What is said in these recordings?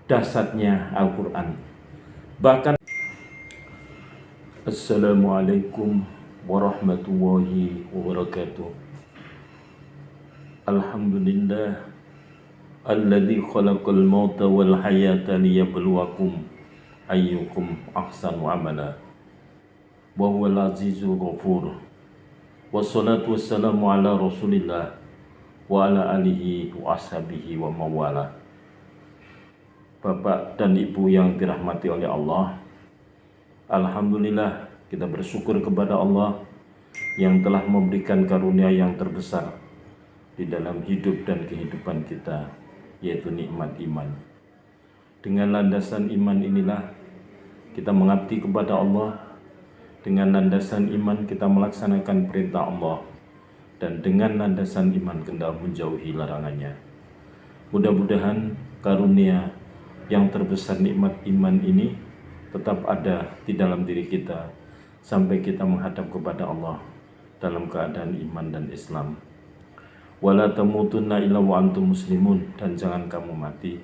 dahsyatnya Al-Quran. Bahkan Assalamualaikum warahmatullahi wabarakatuh. Alhamdulillah alladzi khalaqal mauta wal hayata liyabluwakum ayyukum ahsanu amala wa huwal azizul ghafur. Wassalatu wassalamu ala Rasulillah wa ala alihi wa ashabihi wa mawala. Bapak dan Ibu yang dirahmati oleh Allah, alhamdulillah kita bersyukur kepada Allah yang telah memberikan karunia yang terbesar di dalam hidup dan kehidupan kita, yaitu nikmat iman. Dengan landasan iman inilah kita mengabdi kepada Allah. Dengan landasan iman kita melaksanakan perintah Allah, dan dengan landasan iman kita menjauhi larangannya. Mudah-mudahan karunia yang terbesar nikmat iman ini tetap ada di dalam diri kita sampai kita menghadap kepada Allah dalam keadaan iman dan Islam. Wala tamutunna illa wa antum muslimun, dan jangan kamu mati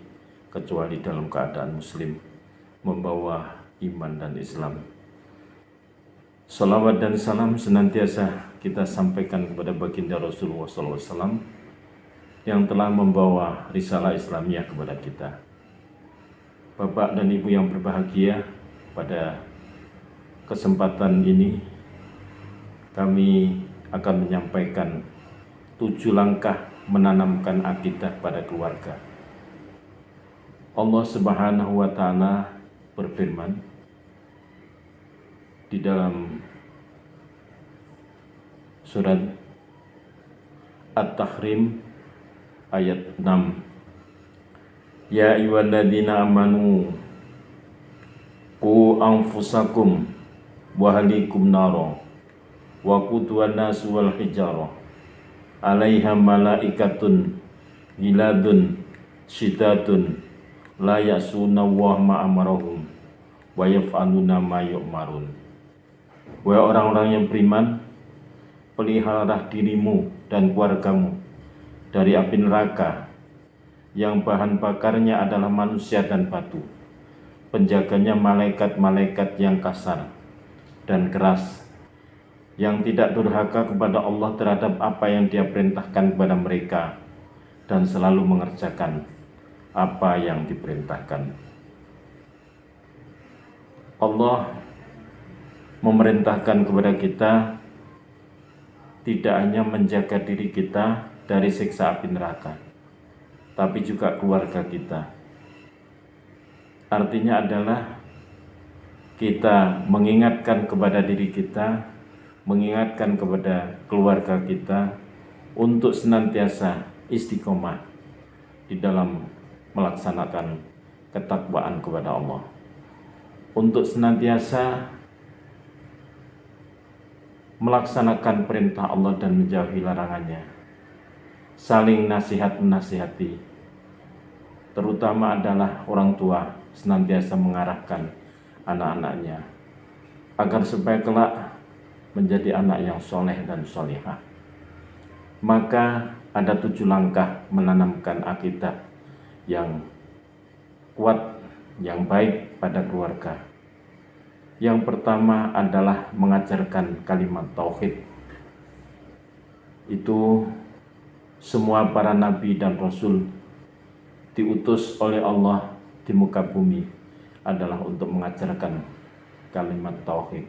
kecuali dalam keadaan muslim, membawa iman dan Islam. Salawat dan salam senantiasa kita sampaikan kepada baginda Rasulullah SAW yang telah membawa risalah Islamiyah kepada kita. Bapak dan Ibu yang berbahagia, pada kesempatan ini kami akan menyampaikan 7 langkah menanamkan akidah pada keluarga. Allah Subhanahu wa Ta'ala berfirman di dalam surat At-Tahrim ayat 6. Ya ayyuhalladzina amanu qu anfusakum wa ahlikum nara wa quduwan nasu wal hijarah 'alaiha malaikatun ghiladun syidatun la ya'suna wa ma amarahum wa yaf'aluna ma yu'marun. Wahai orang-orang yang beriman, peliharalah dirimu dan keluargamu dari api neraka yang bahan bakarnya adalah manusia dan batu. Penjaganya malaikat-malaikat yang kasar dan keras, yang tidak durhaka kepada Allah terhadap apa yang Dia perintahkan kepada mereka, dan selalu mengerjakan apa yang diperintahkan. Allah memerintahkan kepada kita tidak hanya menjaga diri kita dari siksa api neraka, tapi juga keluarga kita. Artinya adalah kita mengingatkan kepada diri kita, mengingatkan kepada keluarga kita untuk senantiasa istiqomah di dalam melaksanakan ketakwaan kepada Allah, untuk senantiasa melaksanakan perintah Allah dan menjauhi larangannya, saling nasihat menasihati, terutama adalah orang tua senantiasa mengarahkan anak-anaknya agar supaya kelak menjadi anak yang soleh dan solehah. Maka ada 7 langkah menanamkan akidah yang kuat, yang baik pada keluarga. Yang pertama adalah mengajarkan kalimat tauhid. Itu semua para nabi dan rasul diutus oleh Allah di muka bumi adalah untuk mengajarkan kalimat tauhid.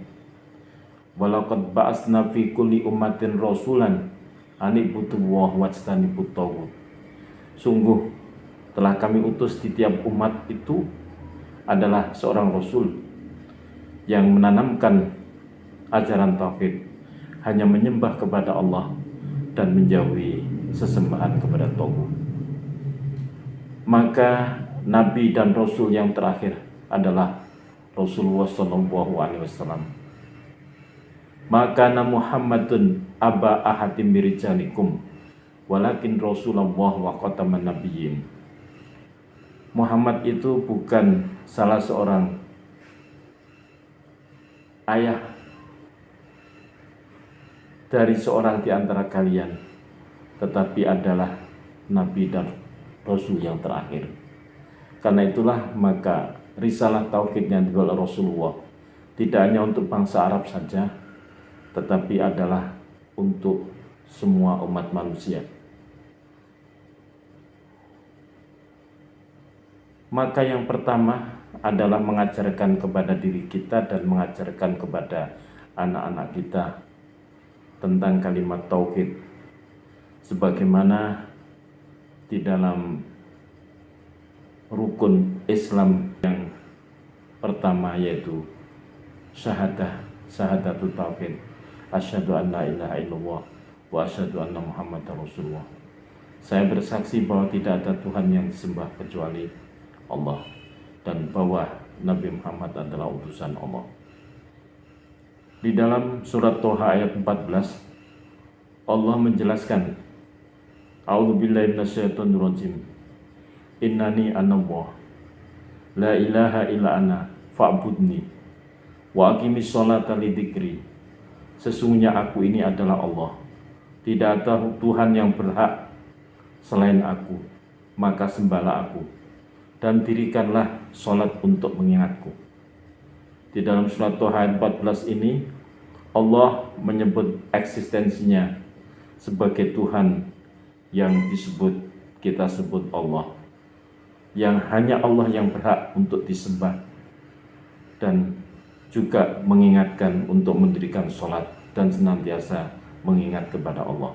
Walaqad ba'atsna fi kulli ummatin rasulan an ibudullaha wajtanibut taghut. Sungguh telah kami utus di tiap umat itu adalah seorang rasul yang menanamkan ajaran tauhid, hanya menyembah kepada Allah dan menjauhi sesembahan kepada taghut. Maka nabi dan rasul yang terakhir adalah Rasulullah SAW. Maka Muhammadun aba ahadim birijalikum walakin Rasulullah wa khataman nabiyyin. Muhammad itu bukan salah seorang ayah dari seorang di antara kalian, tetapi adalah nabi dan rasul yang terakhir. Karena itulah maka risalah tauhid yang dibawa Rasulullah tidak hanya untuk bangsa Arab saja, tetapi adalah untuk semua umat manusia. Maka yang pertama adalah mengajarkan kepada diri kita dan mengajarkan kepada anak-anak kita tentang kalimat tauhid, sebagaimana di dalam rukun Islam yang pertama, yaitu syahadatul tauhid, asyhadu an la ilaha illallah wa asyhadu anna muhammadar rasulullah. Saya bersaksi bahwa tidak ada Tuhan yang disembah kecuali Allah, dan bahwa Nabi Muhammad adalah utusan Allah. Di dalam surat Toha ayat 14, Allah menjelaskan, A'udzubillahi minasyaitonirrajim, innani anallah, la ilaha illa ana fa'budni wa aqimis sholata lidzikri. Sesungguhnya aku ini adalah Allah, tidak ada Tuhan yang berhak selain aku, maka sembahlah aku dan dirikanlah sholat untuk mengingatku. Di dalam surat Toha ayat 14 ini, Allah menyebut eksistensinya sebagai Tuhan yang kita sebut Allah, yang hanya Allah yang berhak untuk disembah, dan juga mengingatkan untuk mendirikan sholat dan senantiasa mengingat kepada Allah.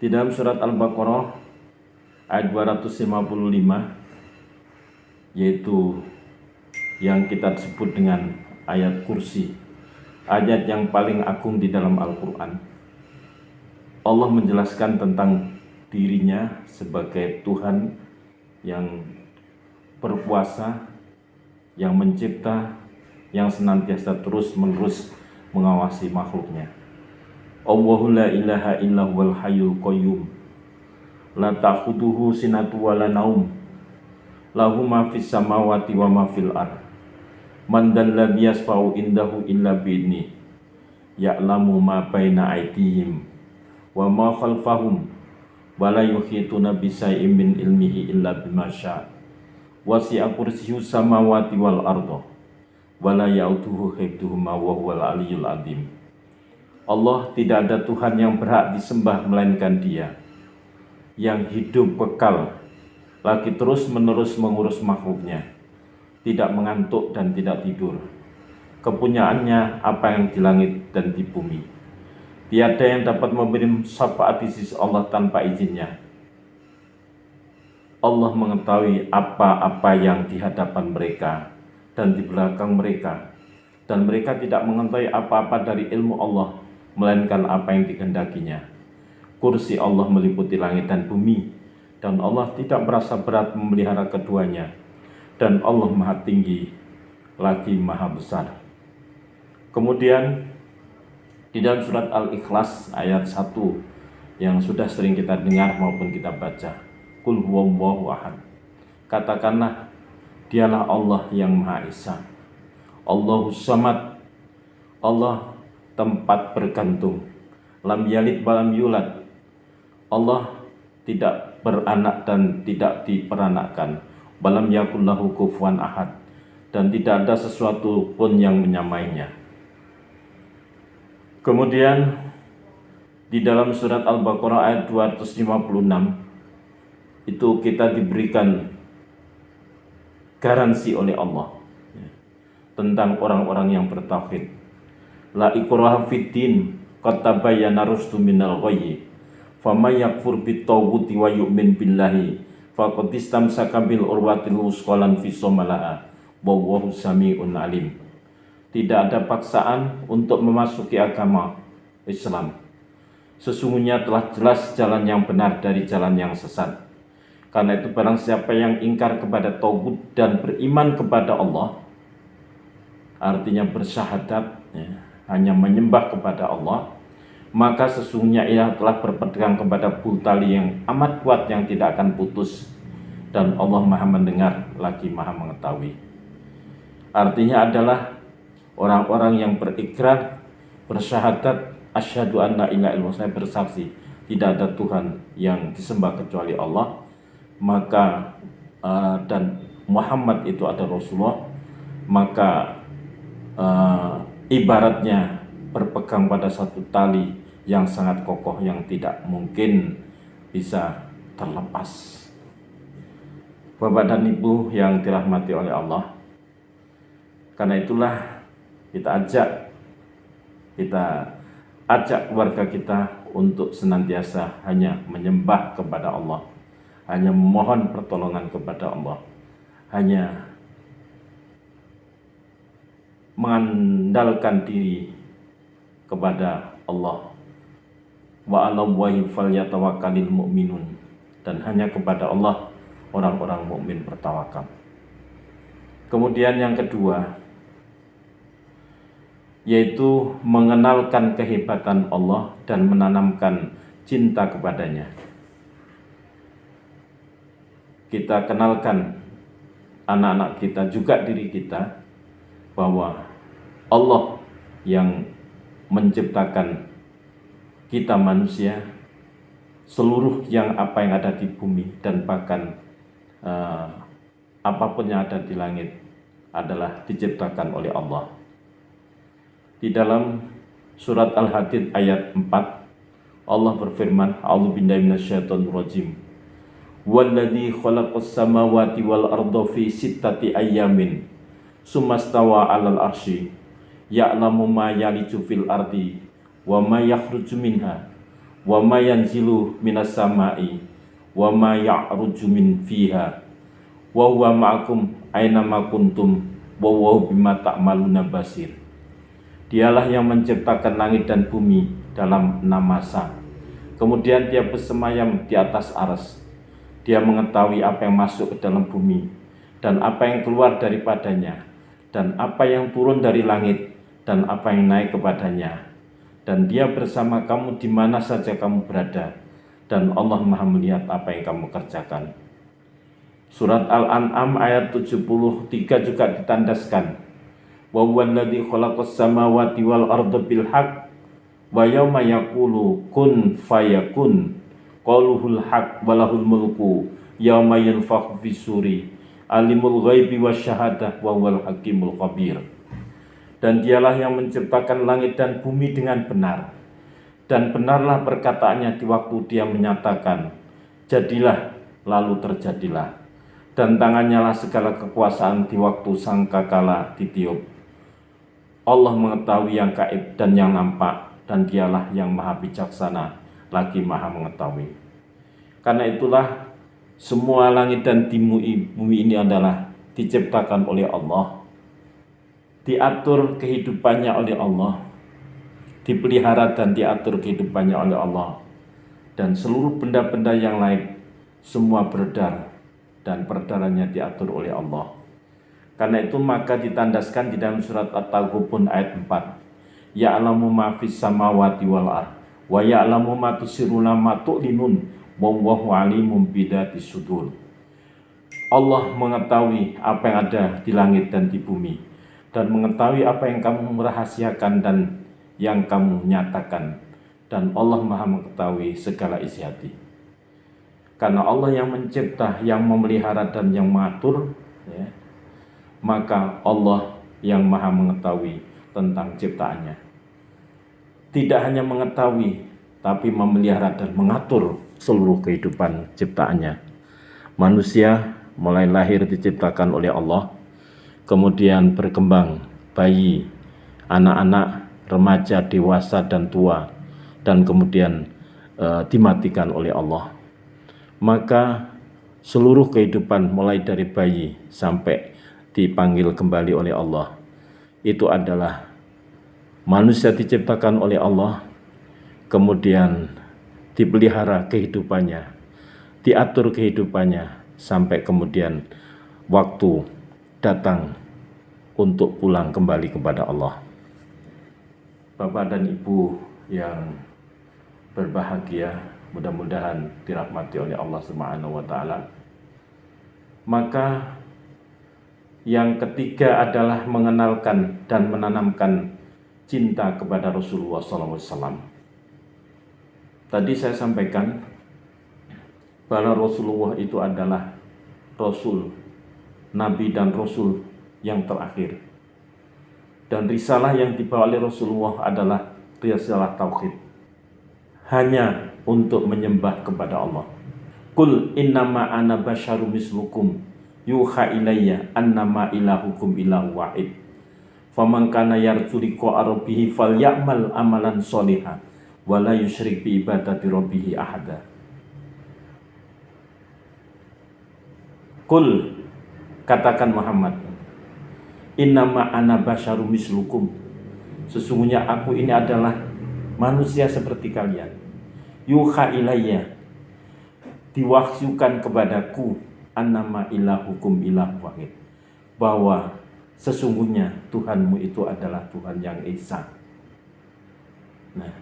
Di dalam surat Al-Baqarah ayat 255, yaitu yang kita sebut dengan ayat kursi, ayat yang paling agung di dalam Al-Quran. Allah menjelaskan tentang dirinya sebagai Tuhan yang berkuasa, yang mencipta, yang senantiasa terus-menerus mengawasi makhluknya. Allahu la ilaha illa huwal hayyul qayyum, la ta'khudhuhu sinatu wa la naum, lahu ma fis samawati wa ma fil ard, man dzalladzi yashfa'u indahu illa bi'idzni, ya'lamu ma baina aydihim wa ma khalfahum wa la yuhituna bi syai'in min ilmihi illa bima syaa, wasi'a kursiyyus samawati wal arda wa la ya'uduhu hifdzuhuma wa huwal aliyyul azim. Allah tidak ada Tuhan yang berhak disembah melainkan Dia, yang hidup kekal, lagi terus-menerus mengurus makhluknya, tidak mengantuk dan tidak tidur. Kepunyaannya apa yang di langit dan di bumi. Tiada yang dapat memberi syafaat di sisi Allah tanpa izinnya. Allah mengetahui apa-apa yang di hadapan mereka dan di belakang mereka, dan mereka tidak mengetahui apa-apa dari ilmu Allah melainkan apa yang dikehendakinya. Kursi Allah meliputi langit dan bumi, dan Allah tidak merasa berat memelihara keduanya, dan Allah Maha Tinggi lagi Maha Besar. Kemudian di dalam surat Al-Ikhlas ayat 1 yang sudah sering kita dengar maupun kita baca, Qul huwallahu ahad, katakanlah Dialah Allah yang Maha Esa, Allahus Samad, Allah tempat bergantung, lam yalid walam yulad, Allah tidak beranak dan tidak diperanakkan, walam yakul lahu kufuwan ahad, dan tidak ada sesuatu pun yang menyamainya. Kemudian di dalam surat Al-Baqarah ayat 256 itu kita diberikan garansi oleh Allah tentang orang-orang yang bertauhid. La ikraha fid din, qad tabayyana rusdu minal ghayyi, faman yakfur bit-taghuti wa yu'min billahi faqad istamsaka bil urwatil wuthqa lan fisama laha wallahu samiun alim. Tidak ada paksaan untuk memasuki agama Islam. Sesungguhnya telah jelas jalan yang benar dari jalan yang sesat. Karena itu barang siapa yang ingkar kepada tauhid dan beriman kepada Allah, artinya bersyahadat, hanya menyembah kepada Allah, maka sesungguhnya ia telah berpegang kepada tali yang amat kuat yang tidak akan putus, dan Allah Maha mendengar lagi Maha mengetahui. Artinya adalah orang-orang yang berikrar, bersyahadat, asyhadu an la ilaha illallah, saya bersaksi tidak ada Tuhan yang disembah kecuali Allah, maka dan Muhammad itu adalah Rasulullah, maka ibaratnya berpegang pada satu tali yang sangat kokoh yang tidak mungkin bisa terlepas. Bapak dan Ibu yang dirahmati oleh Allah, karena itulah kita ajak keluarga kita untuk senantiasa hanya menyembah kepada Allah, hanya memohon pertolongan kepada Allah, hanya mengandalkan diri kepada Allah. Wa 'alallahi falyatawakkalul mu'minun, dan hanya kepada Allah orang-orang mukmin bertawakal. Kemudian yang kedua, yaitu mengenalkan kehebatan Allah dan menanamkan cinta kepadanya. Kita kenalkan anak-anak kita, juga diri kita, bahwa Allah yang menciptakan kita manusia, seluruh apa yang ada di bumi, dan bahkan apapun yang ada di langit adalah diciptakan oleh Allah. Di dalam surat Al-Hadid ayat 4, Allah berfirman, A'udzubillahi minasyaitonirrajim. Walladzi khalaqas samawati wal arda fi sittati ayyamin sumastawa 'alal arsy ya'lamu ma yaliju fil ardi wa ma yakhruju minha wa ma yanzilu minas sama'i wa ma ya'ruju min fiha wa huwa ma'akum aina ma kuntum wa huwa bima ta'maluna basir. Dialah yang menciptakan langit dan bumi dalam 6 masa. Kemudian dia bersemayam di atas arsy. Dia mengetahui apa yang masuk ke dalam bumi dan apa yang keluar daripadanya, dan apa yang turun dari langit dan apa yang naik kepadanya. Dan dia bersama kamu di mana saja kamu berada, dan Allah Maha melihat apa yang kamu kerjakan. Surat Al-An'am ayat 73 juga ditandaskan, wa huwallazi khalaqas samawati wal arda bil haqq wa yauma yaqulu kun fayakun qauluhul haqq walahul mulku yauma yanfakhu fis-suri alimul ghaibi wasyahadah wa huwal hakimul khabir. Dan dialah yang menciptakan langit dan bumi dengan benar, dan benarlah perkataannya di waktu dia menyatakan jadilah, lalu terjadilah. Dan tangannya lah segala kekuasaan di waktu sangkakala ditiup. Allah mengetahui yang gaib dan yang nampak, dan dialah yang maha bijaksana lagi maha mengetahui. Karena itulah semua langit dan bumi ini adalah diciptakan oleh Allah, diatur kehidupannya oleh Allah, dipelihara dan diatur kehidupannya oleh Allah, dan seluruh benda-benda yang lain semua beredar dan peredarannya diatur oleh Allah. Karena itu maka ditandaskan di dalam surat At-Taghabun ayat 4, ya'lamu ma fis samawati wal ardh wa ya'lamu ma tusirruna ma tu'linun wallahu alimun bidatis sudur. Allah mengetahui apa yang ada di langit dan di bumi, dan mengetahui apa yang kamu merahasiakan dan yang kamu nyatakan, dan Allah Maha mengetahui segala isi hati. Karena Allah yang mencipta, yang memelihara dan yang mengatur, ya, maka Allah yang maha mengetahui tentang ciptaannya. Tidak hanya mengetahui, tapi memelihara dan mengatur seluruh kehidupan ciptaannya. Manusia mulai lahir diciptakan oleh Allah, kemudian berkembang, bayi, anak-anak, remaja, dewasa, dan tua, dan kemudian dimatikan oleh Allah. Maka seluruh kehidupan mulai dari bayi sampai dipanggil kembali oleh Allah, itu adalah manusia diciptakan oleh Allah, kemudian dipelihara kehidupannya, diatur kehidupannya, sampai kemudian waktu datang untuk pulang kembali kepada Allah. Bapak dan Ibu yang berbahagia, mudah-mudahan dirahmati oleh Allah Subhanahu wa taala. Maka yang ketiga adalah mengenalkan dan menanamkan cinta kepada Rasulullah SAW. Tadi saya sampaikan bahwa Rasulullah itu adalah Rasul, Nabi dan Rasul yang terakhir. Dan risalah yang dibawa oleh Rasulullah adalah risalah tauhid, hanya untuk menyembah kepada Allah. Qul innama ana basyarum mislukum yuha ilayya annama ilahukum ilahu wahid. Faman kana yarju liqa'a rabbih falyamal amalan sholihan wa la yusyrik bi ibadati rabbih ahada. Qul, katakan Muhammad, innama ana basyarum mislukum, sesungguhnya aku ini adalah manusia seperti kalian. Yuha ilayya, diwahyukan kepadaku, annama ilahukum ilah wahid, bahwa sesungguhnya Tuhanmu itu adalah Tuhan yang esa. Nah,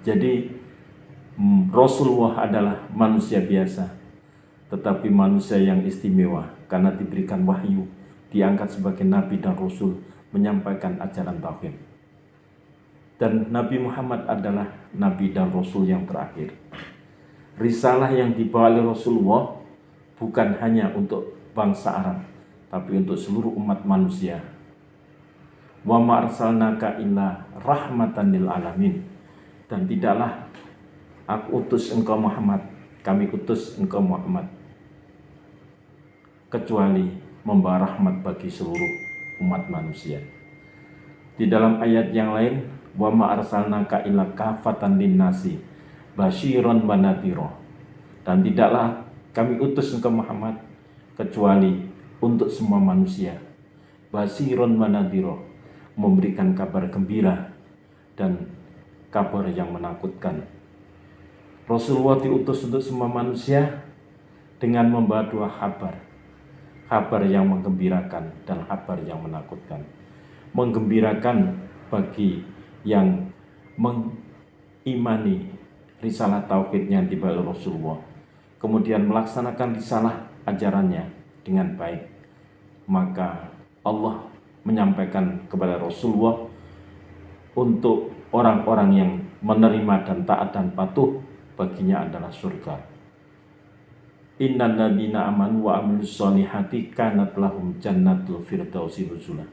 jadi Rasulullah adalah manusia biasa, tetapi manusia yang istimewa karena diberikan wahyu, diangkat sebagai Nabi dan Rasul, menyampaikan ajaran tauhid. Dan Nabi Muhammad adalah Nabi dan Rasul yang terakhir. Risalah yang dibawa oleh Rasulullah bukan hanya untuk bangsa Arab, tapi untuk seluruh umat manusia. Wa ma arsalnaka illa rahmatan lil alamin. Dan tidaklah aku utus engkau Muhammad, kami utus engkau Muhammad, kecuali membawa rahmat bagi seluruh umat manusia. Di dalam ayat yang lain, wa ma arsalnaka illa kafatan linnasi basyiron wa nadhira. Dan tidaklah kami utus engkau Muhammad kecuali untuk semua manusia, basyiron wa nadhira, memberikan kabar gembira dan kabar yang menakutkan. Rasulullah diutus untuk semua manusia dengan membawa dua kabar, kabar yang menggembirakan dan kabar yang menakutkan. Menggembirakan bagi yang mengimani risalah tauhid yang dibawa oleh Rasulullah, kemudian melaksanakan risalah ajarannya dengan baik, maka Allah menyampaikan kepada Rasulullah untuk orang-orang yang menerima dan taat dan patuh, baginya adalah surga. Innal ladzina amanu wa amilus sholihati kanat lahum jannatul firdausi nuzula.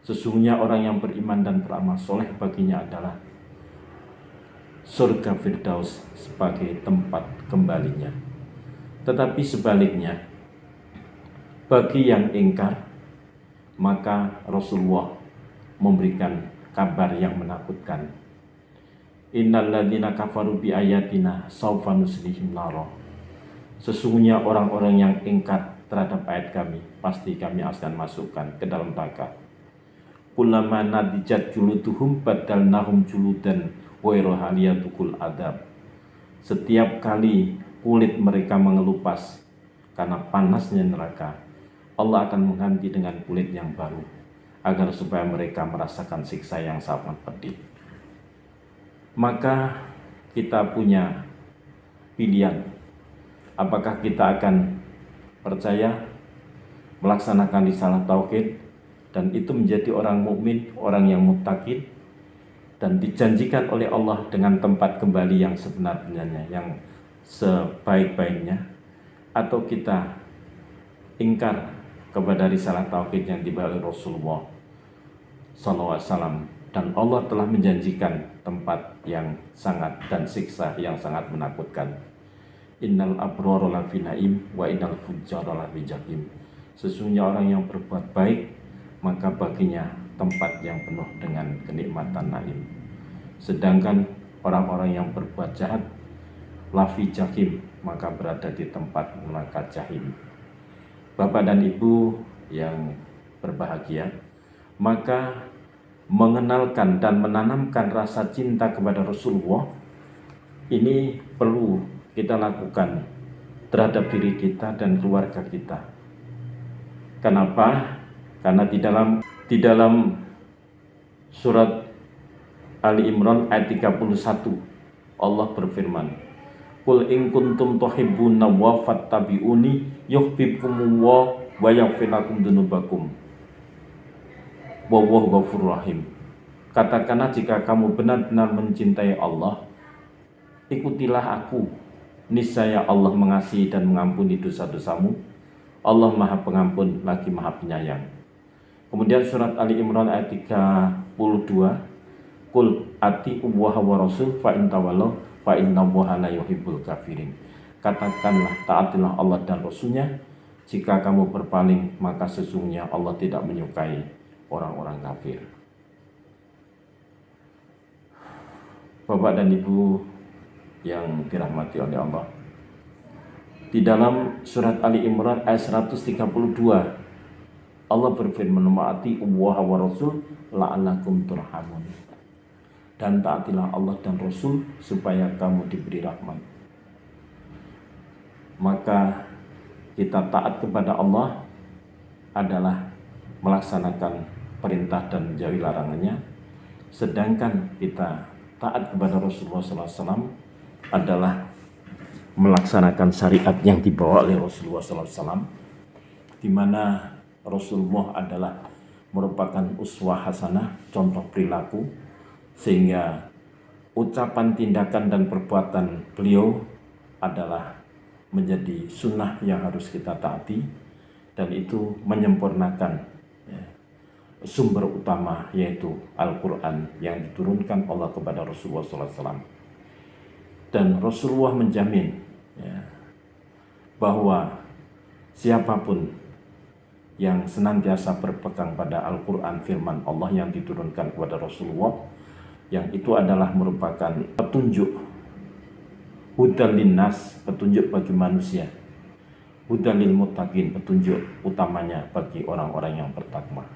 Sesungguhnya orang yang beriman dan beramal soleh, baginya adalah surga Firdaus sebagai tempat kembalinya. Tetapi sebaliknya, bagi yang ingkar, maka Rasulullah memberikan kabar yang menakutkan. Innal ladzina kafaru bi ayatina sawfa nuslihim nara. Sesungguhnya orang-orang yang ingkar terhadap ayat kami, pasti kami akan masukkan ke dalam neraka. Kullama nadijat juluduhum badalnahum juludan ghayraha liyatukul adab. Setiap kali kulit mereka mengelupas karena panasnya neraka, Allah akan mengganti dengan kulit yang baru, agar supaya mereka merasakan siksa yang sangat pedih. Maka kita punya pilihan, apakah kita akan percaya, melaksanakan risalah tauhid, dan itu menjadi orang mukmin, orang yang muttaqin, dan dijanjikan oleh Allah dengan tempat kembali yang sebenarnya, yang sebaik-baiknya, atau kita ingkar kepada risalah tauhid yang dibawa oleh Rasulullah SAW, dan Allah telah menjanjikan tempat yang sangat dan siksa yang sangat menakutkan. Innal abrara lafi naim wa innal fujjara lafi jahim. Sesungguhnya orang yang berbuat baik, maka baginya tempat yang penuh dengan kenikmatan naim. Sedangkan orang-orang yang berbuat jahat, lafi jahim, maka berada di tempat neraka jahim. Bapak dan Ibu yang berbahagia, maka mengenalkan dan menanamkan rasa cinta kepada Rasulullah ini perlu kita lakukan terhadap diri kita dan keluarga kita. Kenapa? Karena di dalam surat Ali Imran ayat 31 Allah berfirman, Qul in kuntum tuhibbuna wa fattabi'uni yuhibbukumullah wa yaghfir lakum dzunubakum wallahu ghafurur rahim. Katakanlah, jika kamu benar-benar mencintai Allah, ikutilah aku, niscaya Allah mengasihi dan mengampuni dosa-dosamu, Allah Maha Pengampun lagi Maha Penyayang. Kemudian surat Ali Imran ayat 32, Qul ati'u Allaha wa rasul fa in tawallaw fa innallaha la yuhibbul kafirin. Katakanlah, taatilah Allah dan Rasulnya. Jika kamu berpaling, maka sesungguhnya Allah tidak menyukai orang-orang kafir. Bapak dan Ibu yang dirahmati oleh Allah, di dalam surat Ali Imran ayat 132, Allah berfirman, "Ma'ati Allah wa Rasul la'allakum turhamun." Dan taatilah Allah dan Rasul supaya kamu diberi rahmat. Maka kita taat kepada Allah adalah melaksanakan perintah dan menjauhi larangannya, sedangkan kita taat kepada Rasulullah SAW adalah melaksanakan syariat yang dibawa oleh Rasulullah SAW, di mana Rasulullah adalah merupakan uswah hasanah, contoh perilaku, sehingga ucapan, tindakan, dan perbuatan beliau adalah menjadi sunnah yang harus kita taati, dan itu menyempurnakan sumber utama, yaitu Al-Quran yang diturunkan Allah kepada Rasulullah SAW. Dan Rasulullah menjamin bahwa siapapun yang senantiasa berpegang pada Al-Quran, firman Allah yang diturunkan kepada Rasulullah, yang itu adalah merupakan petunjuk, hudal linnas, petunjuk bagi manusia, hudal lil muttaqin, petunjuk utamanya bagi orang-orang yang bertakwa.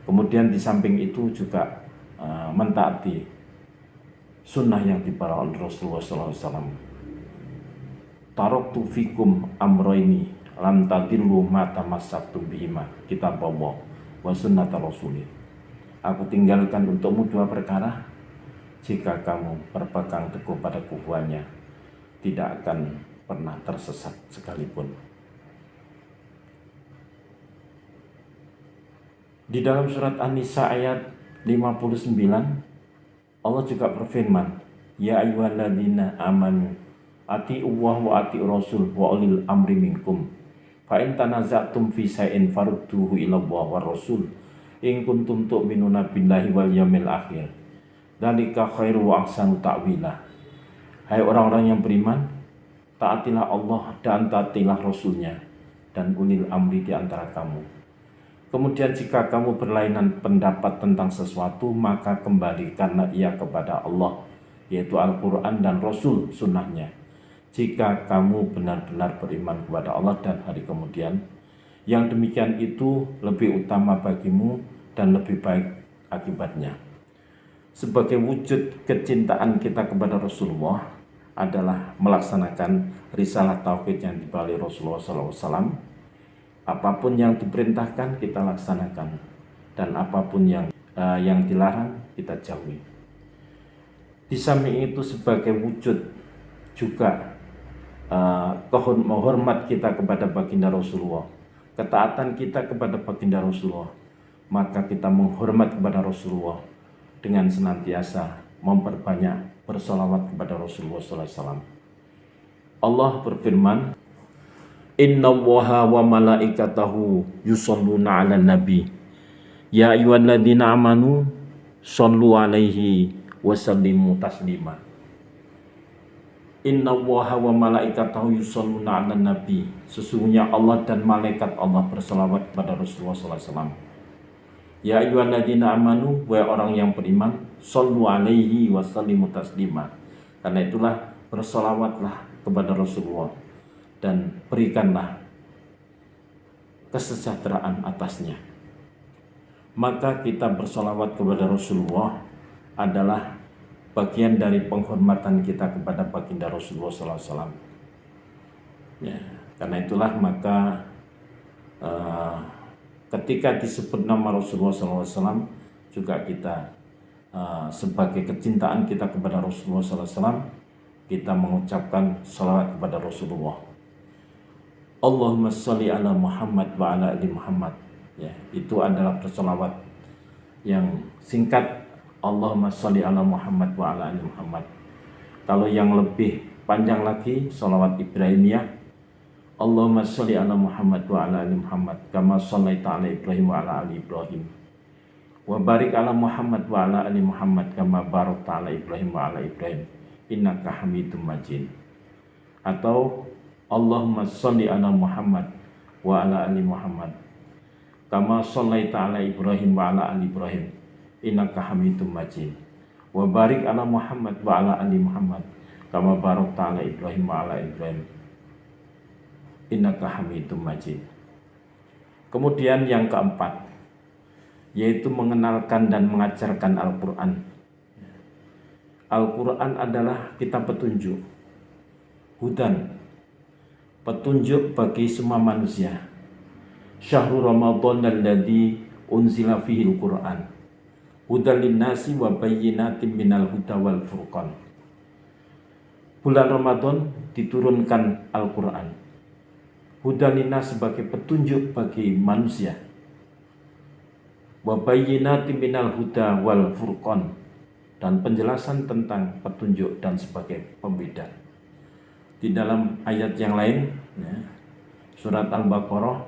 Kemudian di samping itu juga mentaati sunnah yang dibawa oleh Rasulullah SAW. Taraktu fikum amroini lam tadillu ma tamassaktum bihima, kitab Allah wa sunnata rasulih. Aku tinggalkan untukmu dua perkara, jika kamu berpegang teguh pada keduanya, tidak akan pernah tersesat sekalipun. Di dalam surat An-Nisa ayat 59, Allah juga berfirman, "Ya ayyuhalladzina amanu ati'ullaha wa ati'ur rasul wa ulil amri minkum. Fa in tanaza'tum fi shay'in farudduhu ila Allah war rasul in kuntum tu'minuna billahi wal yawmil akhir. Dzalika khairu wa ahsanu ta'wila." Hai orang-orang yang beriman, taatilah Allah dan taatilah Rasulnya dan ulil amri di antara kamu. Kemudian jika kamu berlainan pendapat tentang sesuatu, maka kembalikanlah ia kepada Allah, yaitu Al-Quran dan Rasul sunnahnya. Jika kamu benar-benar beriman kepada Allah dan hari kemudian, yang demikian itu lebih utama bagimu dan lebih baik akibatnya. Sebagai wujud kecintaan kita kepada Rasulullah adalah melaksanakan risalah tauhid yang dibawa oleh Rasulullah SAW. Apapun yang diperintahkan kita laksanakan, dan apapun yang dilarang kita jauhi. Di samping itu sebagai wujud juga hormat kita kepada baginda Rasulullah, ketaatan kita kepada baginda Rasulullah, maka kita menghormat kepada Rasulullah dengan senantiasa memperbanyak bersolawat kepada Rasulullah SAW. Allah berfirman, "Inna Allaha wa malaikatahu yusholluna 'alan nabi ya ayyuhalladzina amanu shollu 'alaihi wa sallimu taslima." Inna Allaha wa malaikatahu yusholluna 'alan nabi, sesungguhnya Allah dan malaikat Allah berselawat kepada Rasulullah SAW. Ya ayyuhalladzina amanu, wahai orang yang beriman, shollu 'alaihi wa sallimu taslima. Karena itulah berselawatlah kepada Rasulullah dan berikanlah kesejahteraan atasnya. Maka kita bersolawat kepada Rasulullah adalah bagian dari penghormatan kita kepada baginda Rasulullah SAW. Ya, karena itulah maka ketika disebut nama Rasulullah SAW, juga kita sebagai kecintaan kita kepada Rasulullah SAW, kita mengucapkan salawat kepada Rasulullah. Allahumma sholli ala Muhammad wa ala ali Muhammad. Ya, itu adalah bersolawat yang singkat, Allahumma sholli ala Muhammad wa ala ali Muhammad. Kalau yang lebih panjang lagi, salawat Ibrahimiyah, Allahumma sholli ala Muhammad wa ala ali Muhammad kama shallaita ala Ibrahim wa ala ali Ibrahim wa barik ala Muhammad wa ala ali Muhammad kama barakta ala Ibrahim wa ala Ibrahim innaka Hamidum Majid. Atau Allahumma sholli ala Muhammad wa ala ali Muhammad kama shallaita ala Ibrahim wa ala ali Ibrahim innaka Hamidum Majid wa barik ala Muhammad wa ala ali Muhammad kama barakta ala Ibrahim wa ala Ibrahim innaka Hamidum Majid. Kemudian yang keempat, yaitu mengenalkan dan mengajarkan Al-Quran. Al-Quran adalah kitab petunjuk, hudan, petunjuk bagi semua manusia. Syahrul Ramadan alladzi unzila fihi al-Quran hudan linnasi wa bayyinatin minal huda wal furqan. Bulan Ramadan diturunkan Al-Quran, hudan linnas sebagai petunjuk bagi manusia, wa bayyinatin minal huda wal furqan, dan penjelasan tentang petunjuk dan sebagai pembeda. Di dalam ayat yang lain, surat Al-Baqarah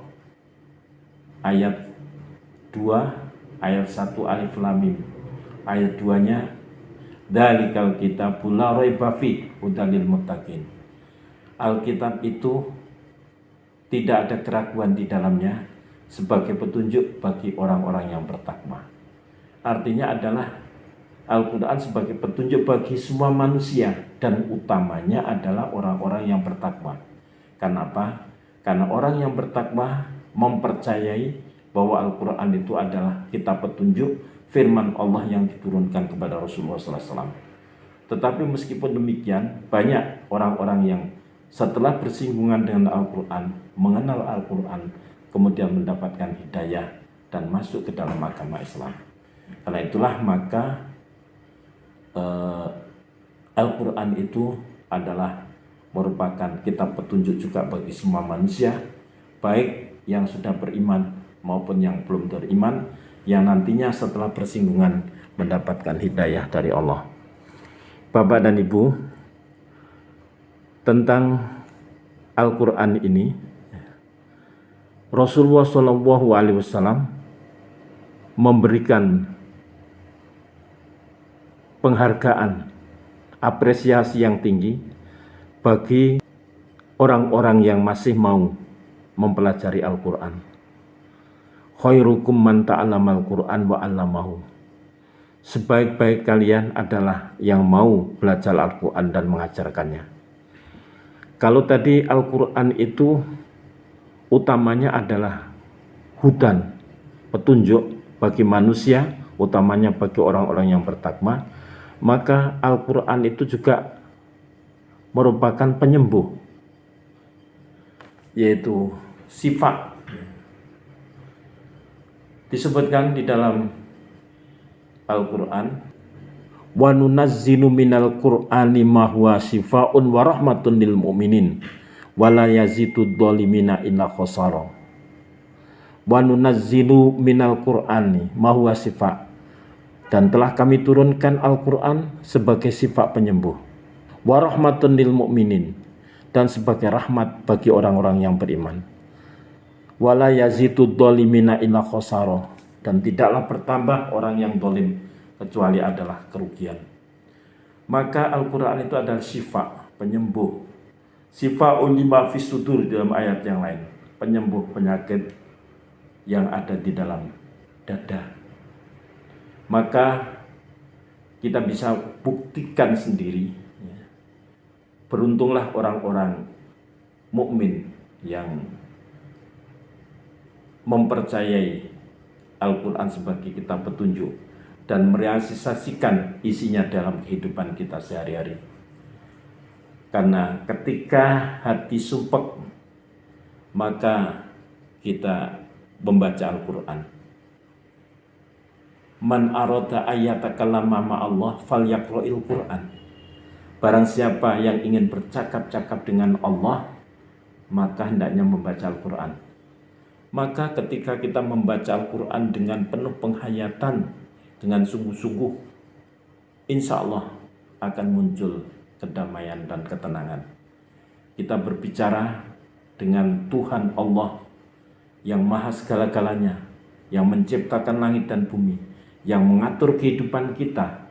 ayat 2 ayat 1 alif lam mim, ayat 2-nya dzalikal kitabul la raiba fi hudal lil muttaqin. Alkitab itu tidak ada keraguan di dalamnya sebagai petunjuk bagi orang-orang yang bertakwa. Artinya adalah Al-Quran sebagai petunjuk bagi semua manusia, dan utamanya adalah orang-orang yang bertakwa. Kenapa? Karena orang yang bertakwa mempercayai bahwa Al-Quran itu adalah kitab petunjuk, firman Allah yang diturunkan kepada Rasulullah SAW. Tetapi meskipun demikian, banyak orang-orang yang setelah bersinggungan dengan Al-Quran, mengenal Al-Quran, kemudian mendapatkan hidayah dan masuk ke dalam agama Islam. Karena itulah maka Al-Quran itu adalah merupakan kitab petunjuk juga bagi semua manusia, baik yang sudah beriman maupun yang belum beriman, yang nantinya setelah bersinggungan mendapatkan hidayah dari Allah. Bapak dan Ibu, tentang Al-Quran ini, Rasulullah SAW memberikan penghargaan, apresiasi yang tinggi bagi orang-orang yang masih mau mempelajari Al-Quran. Khairukum man ta'allamal Quran wa 'allamahu. Sebaik-baik kalian adalah yang mau belajar Al-Quran dan mengajarkannya. Kalau tadi Al-Quran itu utamanya adalah hudan, petunjuk bagi manusia, utamanya bagi orang-orang yang bertakwa, maka Al-Quran itu juga merupakan penyembuh, yaitu sifat. Disebutkan di dalam Al-Quran, wa nunazzilu minal Qur'ani ma huwa shifaa'un wa rahmatun lil mu'minin wa la yazidud dhalimina illa khasara. Wa nunazzilu minal Qur'ani ma huwa shifa', dan telah kami turunkan Al-Quran sebagai sifat penyembuh, wa rahmatun lil mu'minin, dan sebagai rahmat bagi orang-orang yang beriman, wa la yazidud dhalimina illa khasara, dan tidaklah bertambah orang yang zalim kecuali adalah kerugian. Maka Al-Quran itu adalah syifa, penyembuh. Syifa'un lima fis sudur dalam ayat yang lain, penyembuh penyakit yang ada di dalam dada. Maka kita bisa buktikan sendiri, beruntunglah orang-orang mukmin yang mempercayai Al-Quran sebagai kitab petunjuk dan merealisasikan isinya dalam kehidupan kita sehari-hari. Karena ketika hati sumpek, maka kita membaca Al-Quran. Man arada ayatakallama ma'allah falyaqra'il Qur'an. Barang siapa yang ingin bercakap-cakap dengan Allah, maka hendaknya membaca Al-Quran. Maka ketika kita membaca Al-Quran dengan penuh penghayatan, dengan sungguh-sungguh, insya Allah akan muncul kedamaian dan ketenangan. Kita berbicara dengan Tuhan Allah yang maha segala-galanya, yang menciptakan langit dan bumi, yang mengatur kehidupan kita,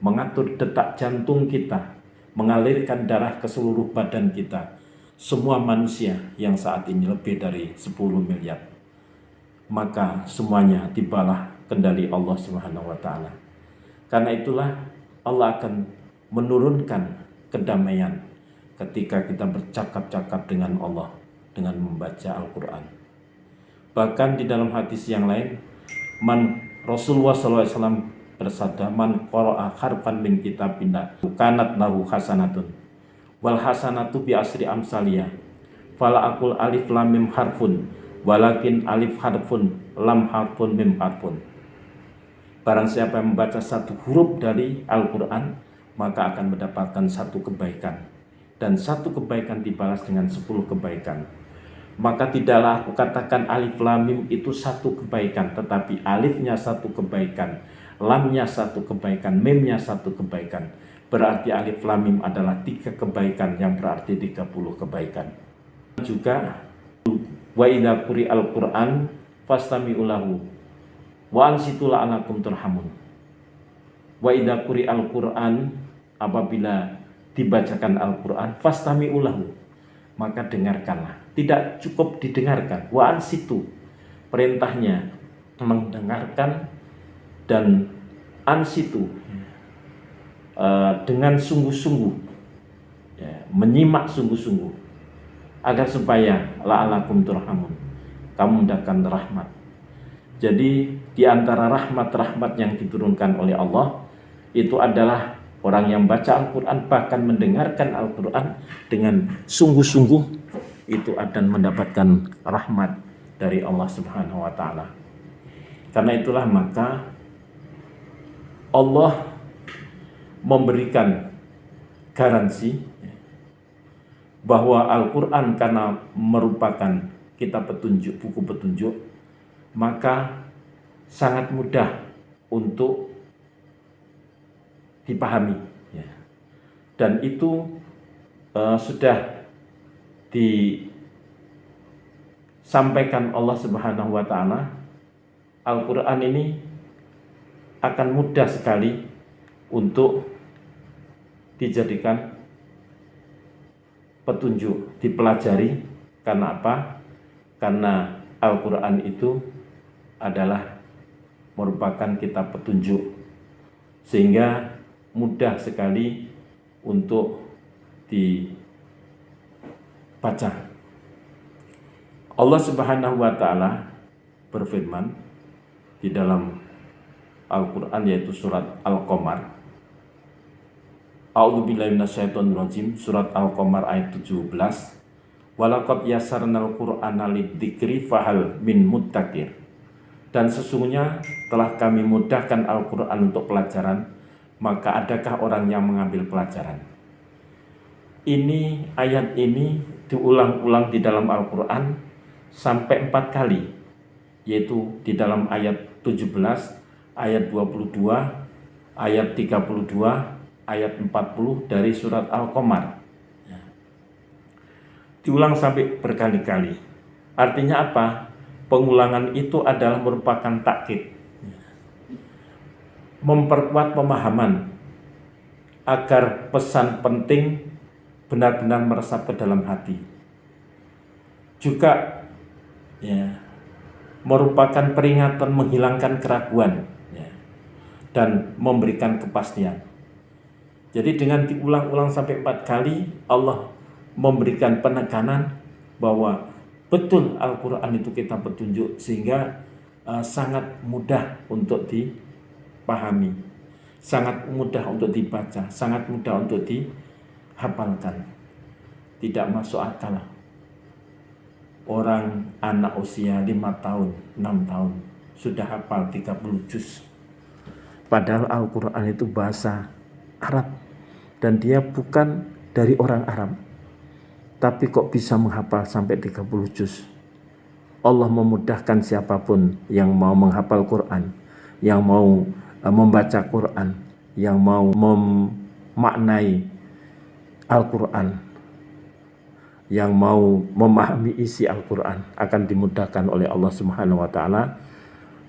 mengatur detak jantung kita, mengalirkan darah ke seluruh badan kita, semua manusia yang saat ini lebih dari 10 miliar. Maka semuanya di bawah kendali Allah Subhanahu wa taala. Karena itulah Allah akan menurunkan kedamaian ketika kita bercakap-cakap dengan Allah dengan membaca Al-Quran. Bahkan di dalam hadis yang lain, Rasulullah SAW bersabda, man qara'a harfan min kitabillah kanat lahu hasanatun wal hasanatu bi asri amsaliyah fala aqul alif lam mim harfun walakin alif harfun lam harfun mim harfun. Barang siapa yang membaca satu huruf dari Al-Quran, maka akan mendapatkan satu kebaikan, dan satu kebaikan dibalas dengan 10 kebaikan. Maka tidaklah aku katakan alif lam mim itu satu kebaikan, tetapi alifnya satu kebaikan, lamnya satu kebaikan, mimnya satu kebaikan. Berarti alif lam mim adalah 3 kebaikan yang berarti 30 kebaikan. Juga wa idza quri'al Qur'an fastami'u lahu wa ansitu la'alakum turhamun. Wa idza quri'al Qur'an, apabila dibacakan Al-Qur'an, fastami'u lahu, maka dengarkanlah. Tidak cukup didengarkan, wa ansitu, perintahnya mendengarkan, dan ansitu dengan sungguh-sungguh, ya, menyimak sungguh-sungguh, agar supaya la'alakum turhamun, kamu mendapatkan rahmat. Jadi di antara rahmat-rahmat yang diturunkan oleh Allah itu adalah orang yang baca Al-Quran, bahkan mendengarkan Al-Quran dengan sungguh-sungguh, itu akan mendapatkan rahmat dari Allah Subhanahu wa taala. Karena itulah maka Allah memberikan garansi bahwa Al-Quran karena merupakan kitab petunjuk, buku petunjuk, maka sangat mudah untuk dipahami, ya. Dan itu sudah disampaikan Allah Subhanahu wa taala. Al-Quran ini akan mudah sekali untuk dijadikan petunjuk, dipelajari. Karena apa? Karena Al-Quran itu adalah merupakan kitab petunjuk, sehingga mudah sekali untuk dibaca. Allah Subhanahu wa taala berfirman di dalam Al-Quran, yaitu surat Al-Qamar. A'udzubillahi minasyaitonirrajim, surat Al-Qamar ayat 17. Walaqad yasarnal Qur'ana lidzikri fahal min muddakir. Dan sesungguhnya telah kami mudahkan Al-Quran untuk pelajaran, maka adakah orang yang mengambil pelajaran? Ini, ayat ini diulang-ulang di dalam Al-Quran sampai 4 kali, yaitu di dalam ayat 17, ayat 22, ayat 32, ayat 40 dari surat Al-Qamar. Diulang sampai berkali-kali. Artinya apa? Pengulangan itu adalah merupakan takkid, memperkuat pemahaman agar pesan penting benar-benar meresap ke dalam hati. Juga, ya, merupakan peringatan menghilangkan keraguan, ya, dan memberikan kepastian. Jadi dengan diulang-ulang sampai 4 kali, Allah memberikan penekanan bahwa betul Al-Quran itu kitab petunjuk, sehingga sangat mudah untuk dipahami, sangat mudah untuk dibaca, sangat mudah untuk dihafalkan. Tidak masuk akal orang anak usia 5 tahun, 6 tahun sudah hafal 30 juz. Padahal Al-Quran itu bahasa Arab dan dia bukan dari orang Arab, tapi kok bisa menghafal sampai 30 juz. Allah memudahkan siapapun yang mau menghafal Quran, yang mau membaca Quran, yang mau memaknai Al-Quran. yang mau memahami isi Al-Quran akan dimudahkan oleh Allah Subhanahu wa Ta'ala,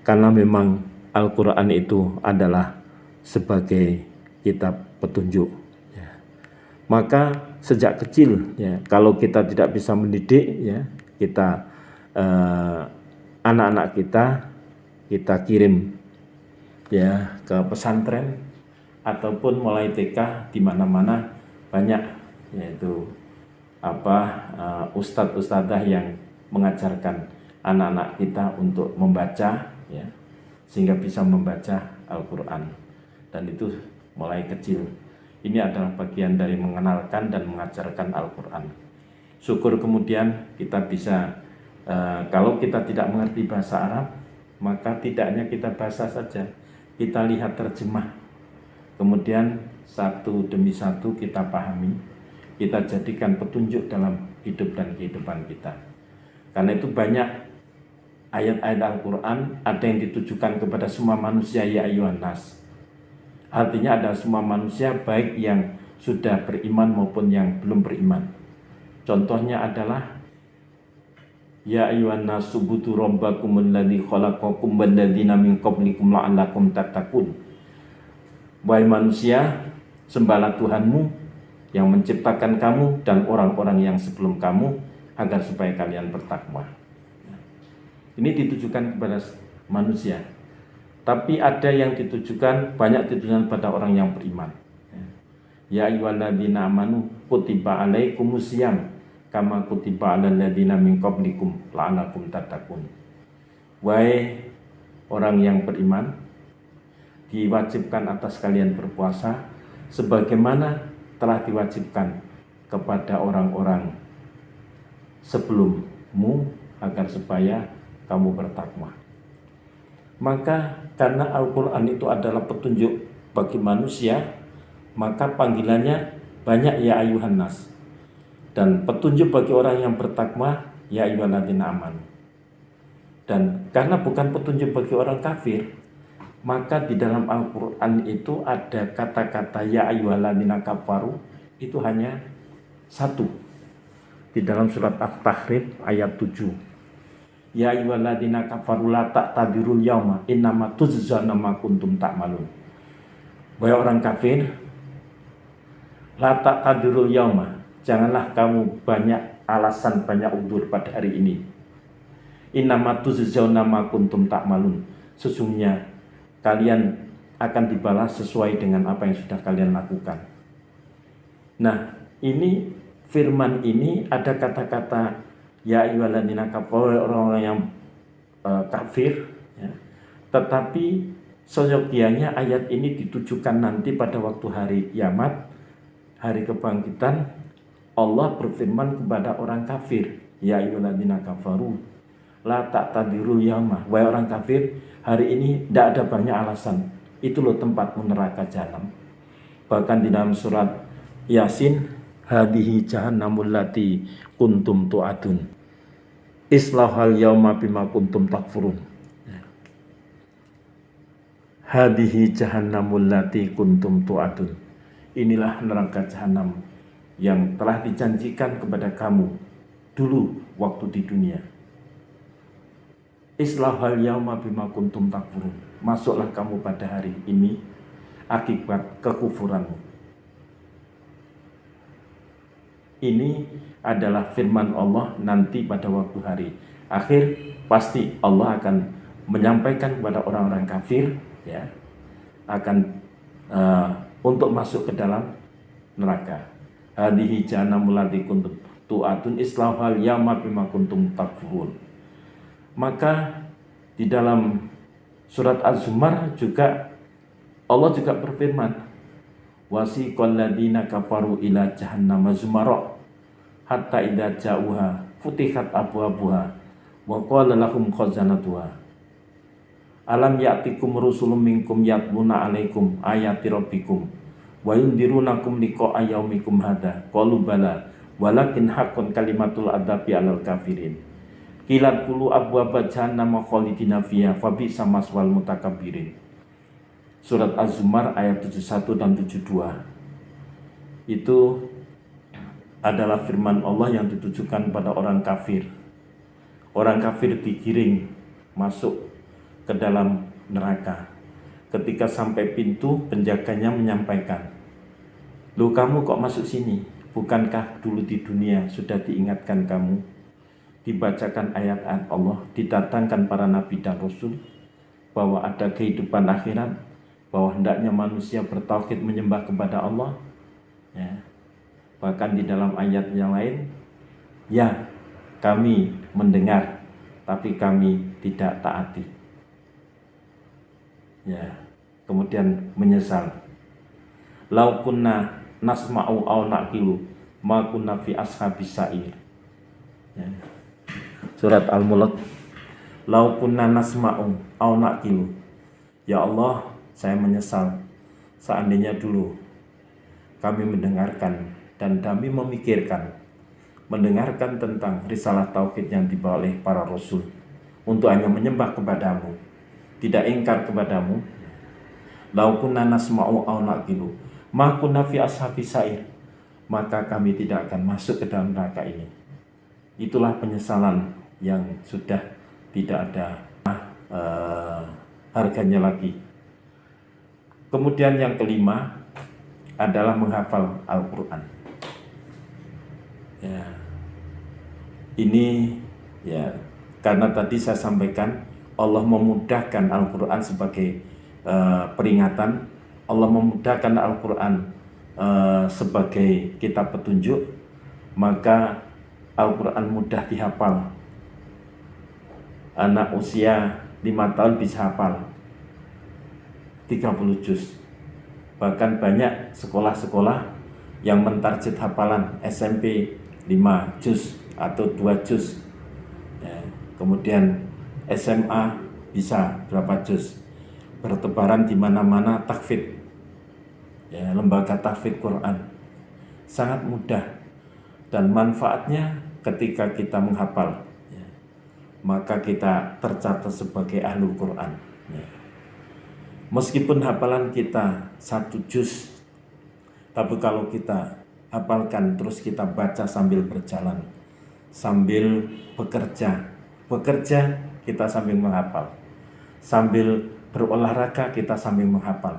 karena memang Al-Quran itu adalah sebagai kitab petunjuk. Ya. Maka sejak kecil, ya, kalau kita tidak bisa mendidik, ya, kita anak-anak kita kirim, ya, ke pesantren ataupun mulai TK, di mana-mana banyak, yaitu ustadz-ustadzah yang mengajarkan anak-anak kita untuk membaca, ya, sehingga bisa membaca Al-Quran. Dan itu mulai kecil. Ini adalah bagian dari mengenalkan dan mengajarkan Al-Quran. Syukur kemudian kita bisa, kalau kita tidak mengerti bahasa Arab, maka tidak hanya kita baca saja, kita lihat terjemah, kemudian satu demi satu kita pahami, kita jadikan petunjuk dalam hidup dan kehidupan kita. Karena itu banyak ayat-ayat Al-Quran ada yang ditujukan kepada semua manusia, ya ayyuhan nas. Artinya ada semua manusia, baik yang sudah beriman maupun yang belum beriman. Contohnya adalah ya ayyuhan nas subutu rabbakum alladzi khalaqakum walladzina min qablikum la'allakum tattaqun. Wahai manusia, sembahlah Tuhanmu yang menciptakan kamu dan orang-orang yang sebelum kamu, agar supaya kalian bertakwa. Ini ditujukan kepada manusia. Tapi ada yang ditujukan, banyak ditujukan pada orang yang beriman. Ya ayyuhalladzina amanu kutiba alaikumusiyam kama kutiba alal ladzina min qablikum la'allakum tattaqun. Wahai orang yang beriman, diwajibkan atas kalian berpuasa sebagaimana telah diwajibkan kepada orang-orang sebelummu, agar supaya kamu bertakwa. Maka karena Al-Quran itu adalah petunjuk bagi manusia, maka panggilannya banyak, ya ayyuhan nas. Dan petunjuk bagi orang yang bertakwa, ya ayyuhalladzina amanu. Dan karena bukan petunjuk bagi orang kafir, maka di dalam Al-Quran itu ada kata-kata ya ayyuhalladzina kafaru, itu hanya satu. Di dalam surat At-Tahrim ayat 7. Ya ayyuhalladzina kafaru la ta'tadirul yauma innama tujzana ma kuntum ta'malun. Wahai orang kafir, la ta'tadirul yauma, janganlah kamu banyak alasan, banyak udzur pada hari ini. Innama tujzana ma kuntum ta'malun, sesungguhnya kalian akan dibalas sesuai dengan apa yang sudah kalian lakukan. Nah, ini firman ini ada kata-kata ya ayyuhalladzina kafaru, orang-orang yang kafir, ya. Tetapi seyogianya ayat ini ditujukan nanti pada waktu hari kiamat, hari kebangkitan. Allah berfirman kepada orang kafir, ya ayyuhalladzina kafaru la ta'tadirul yauma. Wahai orang kafir, hari ini tidak ada banyak alasan. Itu loh tempatmu, neraka jahanam. Bahkan di dalam surat Yasin, hadihi jahannamul lati kuntum tu'adun islahal yauma bima kuntum takfurun. Hadihi jahannamul lati kuntum tu'adun, inilah neraka jahanam yang telah dijanjikan kepada kamu dulu waktu di dunia. Islahal yauma bima kuntum takfurun, masuklah kamu pada hari ini akibat kekufuranmu. Ini adalah firman Allah nanti pada waktu hari akhir, pasti Allah akan menyampaikan kepada orang-orang kafir, ya, akan untuk masuk ke dalam neraka. Hadihi jahannamul lati kuntum tu'adun islahal yauma bima kuntum takfurun. Maka di dalam surat Az-Zumar juga Allah juga berfirman, wasiqal ladzina kafaru ila jahannama zumara hatta idza ja'uha futihat abwabuha wa qala lahum khazanatuha alam ya'tikum rusulun minkum yatluna 'alaikum ayati rabbikum wa yundirunakum liqa'a yaumikum hadza qalu bala walakin haqqan kalimatul adzabi 'alal kafirin kilat kulu abwaba jahannama khalidina fiha fabi'sa maswal mutakabbirin. Surat Az-Zumar ayat 71 dan 72. Itu adalah firman Allah yang ditujukan pada orang kafir. Orang kafir digiring masuk ke dalam neraka. Ketika sampai pintu, penjaganya menyampaikan, "Loh, kamu kok masuk sini? Bukankah dulu di dunia sudah diingatkan kamu? Dibacakan ayat-ayat Allah, didatangkan para nabi dan rasul, bahwa ada kehidupan akhirat, bahwa hendaknya manusia bertauhid menyembah kepada Allah." Ya. Bahkan di dalam ayat yang lain, "Ya, kami mendengar, tapi kami tidak taati." Ya, kemudian menyesal. "Lau kunna nasma'u aw naqilu ma kunna fi ashabis sa'ir." Ya. Surat Al-Mulk. "Lau kunna nasma'u aw naqilu." Ya Allah, saya menyesal seandainya dulu kami mendengarkan dan kami mendengarkan tentang risalah tauhid yang dibawa oleh para rasul untuk hanya menyembah kepadamu, tidak ingkar kepadamu. "Lau kunna nasma'u aw naqilu ma kunna fi ashabis sa'ir." Maka kami tidak akan masuk ke dalam neraka ini. Itulah penyesalan yang sudah tidak ada harganya lagi. Kemudian yang kelima adalah menghafal Al-Quran. Ya, ini ya karena tadi saya sampaikan Allah memudahkan Al-Quran sebagai peringatan, Allah memudahkan Al-Quran sebagai kitab petunjuk, maka Al-Quran mudah dihafal. Anak usia 5 tahun bisa hafal 30 juz. Bahkan banyak sekolah-sekolah yang mentarget hafalan SMP 5 juz atau 2 juz. Ya, kemudian SMA bisa berapa juz. Bertebaran di mana-mana tahfidz. Ya, lembaga tahfidz Quran. Sangat mudah dan manfaatnya ketika kita menghafal, ya, maka kita tercatat sebagai ahlul Quran. Ya. Meskipun hafalan kita 1 juz, tapi kalau kita hafalkan terus kita baca sambil berjalan, sambil bekerja kita sambil menghafal, sambil berolahraga kita sambil menghafal,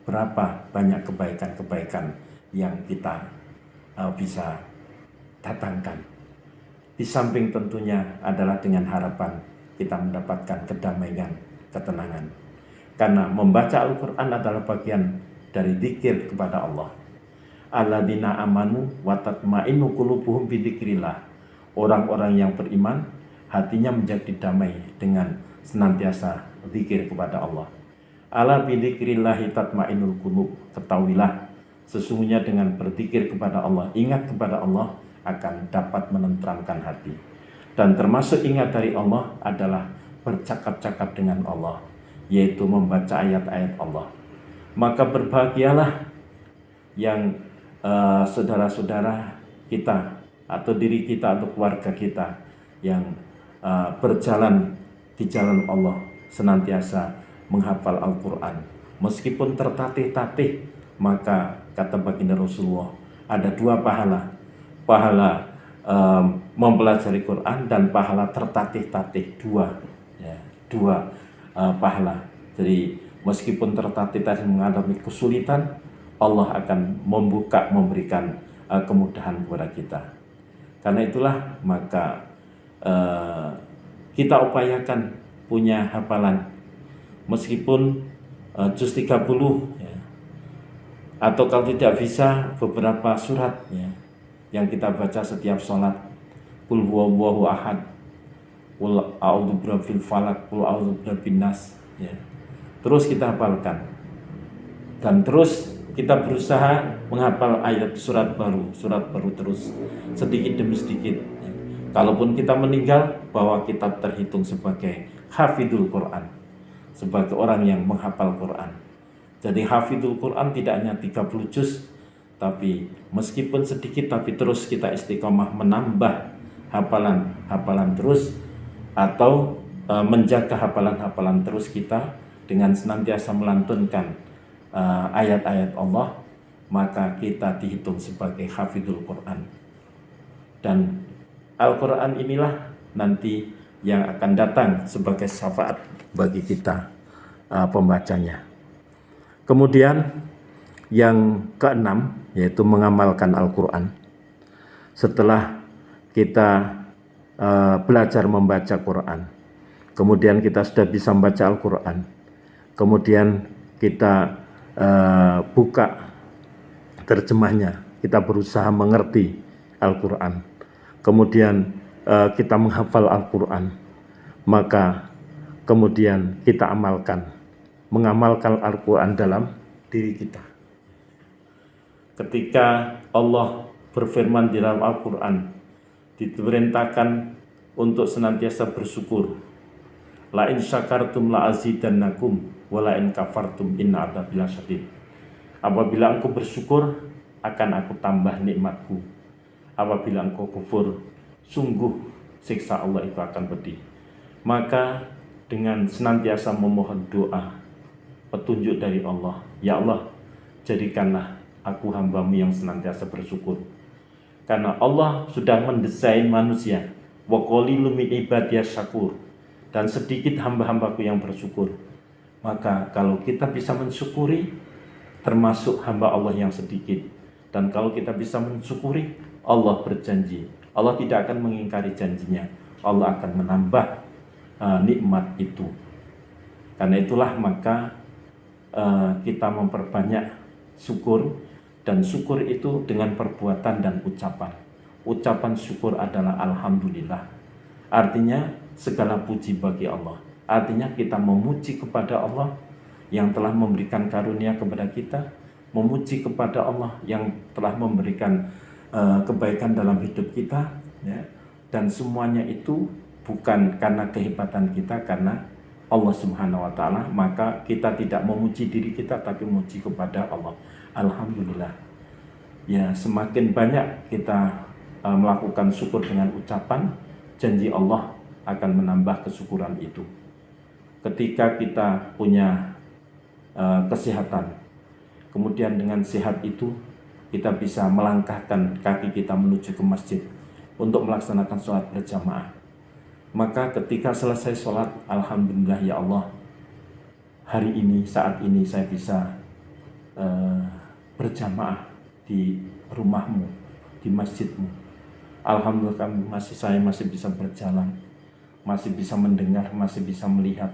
berapa banyak kebaikan-kebaikan yang kita bisa datangkan. Di samping tentunya adalah dengan harapan kita mendapatkan kedamaian, ketenangan. Karena membaca Al-Quran adalah bagian dari dzikir kepada Allah. Alladzina amanu wa tatma'innu qulubuhum bidzikrillah. Orang-orang yang beriman, hatinya menjadi damai dengan senantiasa zikir kepada Allah. Ala bidzikrillahi tatma'innul qulub. Ketahuilah, sesungguhnya dengan berzikir kepada Allah, ingat kepada Allah, akan dapat menenteramkan hati. Dan termasuk ingat dari Allah adalah bercakap-cakap dengan Allah, yaitu membaca ayat-ayat Allah. Maka berbahagialah yang saudara-saudara kita atau diri kita atau keluarga kita yang berjalan di jalan Allah, senantiasa menghafal Al-Quran. Meskipun tertatih-tatih, maka kata baginda Rasulullah, ada 2 pahala. Pahala mempelajari Quran dan pahala tertatih-tatih, 2 pahala. Jadi meskipun tertatih-tatih mengalami kesulitan, Allah akan memberikan kemudahan kepada kita. Karena itulah maka kita upayakan punya hafalan meskipun juz 30, ya. Atau kalau tidak bisa beberapa surat, ya, yang kita baca setiap sholat. Qul huwallahu ahad, qul a'udzu birabbil falaq, qul a'udzu birabbin nas, ya. Terus kita hafalkan. Dan terus kita berusaha menghafal surat baru terus sedikit demi sedikit. Ya. Kalaupun kita meninggal, bahwa kita terhitung sebagai hafidul Quran, sebagai orang yang menghafal Quran. Jadi hafidul Quran tidak hanya 30 juz, tapi meskipun sedikit tapi terus kita istiqomah menambah hafalan terus, atau menjaga hafalan terus kita dengan senantiasa melantunkan ayat-ayat Allah, maka kita dihitung sebagai hafidul Quran. Dan Al-Quran inilah nanti yang akan datang sebagai syafaat bagi kita pembacanya. Kemudian yang keenam yaitu mengamalkan Al-Quran. Setelah kita belajar membaca Quran, kemudian kita sudah bisa membaca Al-Quran, kemudian kita buka terjemahnya, kita berusaha mengerti Al-Quran, kemudian kita menghafal Al-Quran, maka kemudian kita mengamalkan Al-Quran dalam diri kita. Ketika Allah berfirman di dalam Al-Quran, diperintahkan untuk senantiasa bersyukur. La in syakartum la azidannakum wa la in kafartum inna adzabi lasyadid. Apabila engkau bersyukur, akan aku tambah nikmatku. Apabila engkau kufur, sungguh siksa Allah itu akan pedih. Maka dengan senantiasa memohon doa, petunjuk dari Allah, ya Allah, jadikanlah aku hambamu yang senantiasa bersyukur. Karena Allah sudah mendesain manusia, wa qalilum min ibadiyas syakur, dan sedikit hamba-hambaku yang bersyukur. Maka kalau kita bisa mensyukuri, termasuk hamba Allah yang sedikit. Dan kalau kita bisa mensyukuri, Allah berjanji, Allah tidak akan mengingkari janjinya, Allah akan menambah nikmat itu. Karena itulah maka kita memperbanyak syukur, dan syukur itu dengan perbuatan dan ucapan. Ucapan syukur adalah alhamdulillah. Artinya segala puji bagi Allah. Artinya kita memuji kepada Allah yang telah memberikan karunia kepada kita, memuji kepada Allah yang telah memberikan kebaikan dalam hidup kita, ya. Dan semuanya itu bukan karena kehebatan kita, karena Allah Subhanahu wa Ta'ala. Maka kita tidak memuji diri kita, tapi memuji kepada Allah. Alhamdulillah. Ya, semakin banyak kita melakukan syukur dengan ucapan, janji Allah akan menambah kesyukuran itu. Ketika kita punya kesehatan, kemudian dengan sehat itu kita bisa melangkahkan kaki kita menuju ke masjid untuk melaksanakan sholat berjamaah. Maka ketika selesai sholat, alhamdulillah ya Allah, hari ini, saat ini saya bisa berjamaah di rumahmu, di masjidmu. Alhamdulillah saya masih bisa berjalan, masih bisa mendengar, masih bisa melihat.